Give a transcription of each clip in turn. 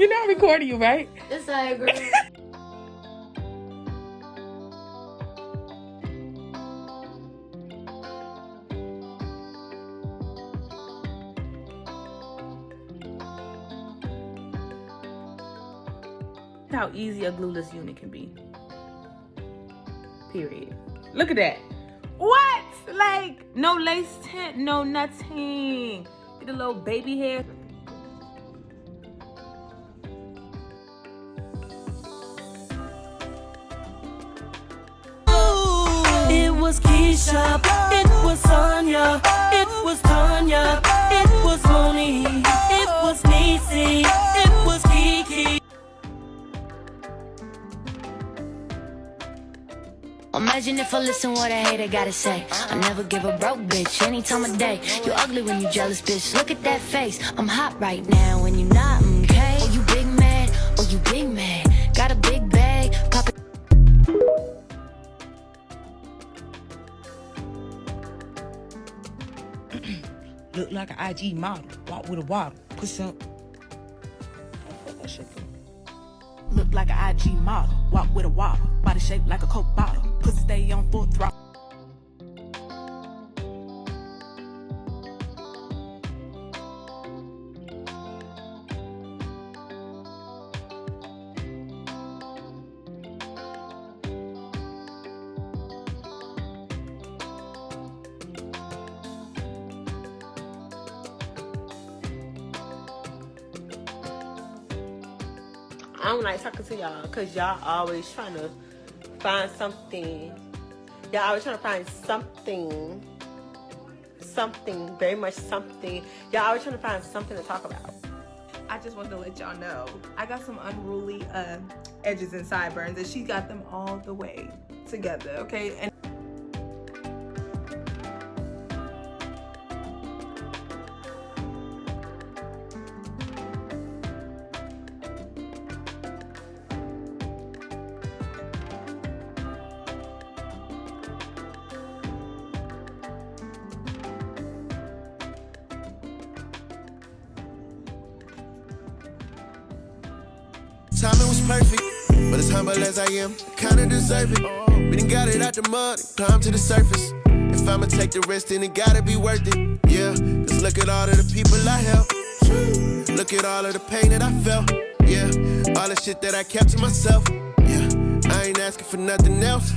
You know I'm recording you, right? Yes, I agree. How easy a glueless unit can be. Period. Look at that. What? Like, no lace tint, no nothing. Get a little baby hair. It was Keisha, it was Sonia, it was Tanya, it was Moni, it was Niecy, it was Kiki. Imagine if I listen what a hater gotta say. I never give a broke bitch any time of day. You ugly when you jealous, bitch. Look at that face. I'm hot right now when you not, okay? Oh, you big mad? Oh, you big mad? Got a big bag? Pop it. Look like an IG model. Walk with a waddle. Push up. That shit go. Look like an IG model. Walk with a waddle. Body shaped like a Coke bottle. Pussy stay on full throttle. I don't like talking to y'all because y'all always trying to find something. Y'all always trying to find something, very much something. Y'all always trying to find something to talk about. I just wanted to let y'all know I got some unruly edges and sideburns, and she got them all the way together, okay? And timing was perfect, but as humble as I am, kinda deserve it. We done got it out the mud, climb to the surface. If I'ma take the risk, then it gotta be worth it. Yeah, cause look at all of the people I helped. Look at all of the pain that I felt. Yeah, all the shit that I kept to myself. Yeah, I ain't asking for nothing else.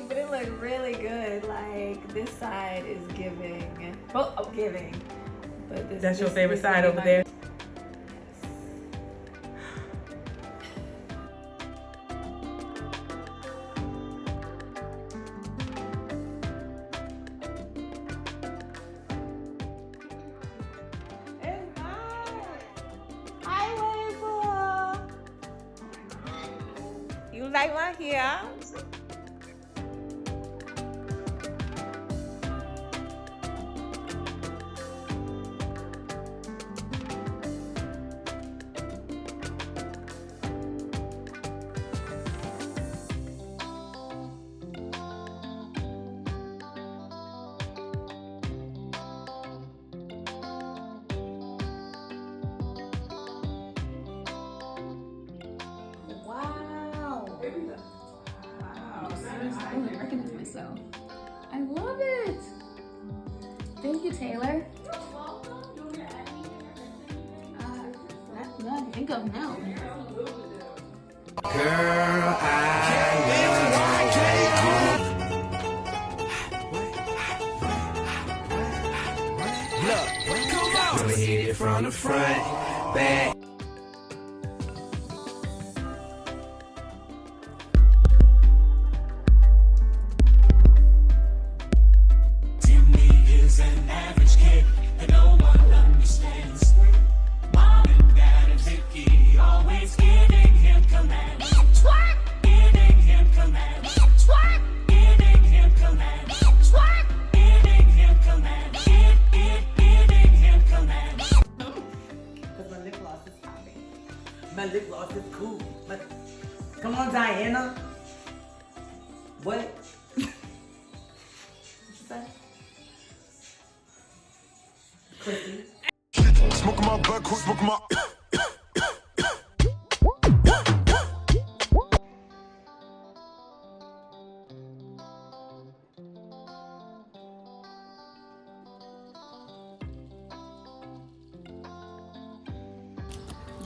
but it looked really good. Like, this side is giving. Well, giving. But That's your favorite side over there? It's nice. Hi, Wayful. You like my hair? I don't recognize myself. I love it. Thank you, Taylor. Not that I think of, no. Girl, Look, gonna hit it from the front, back. My lip gloss is cool. But come on, Diana. What? What you say? Chrissy. Smoking my butt, smoking my.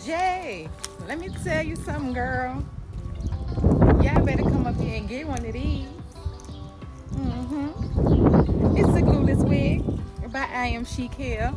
Jay, let me tell you something, girl. Y'all better come up here and get one of these. It's a glueless wig by I Am Chic Hair.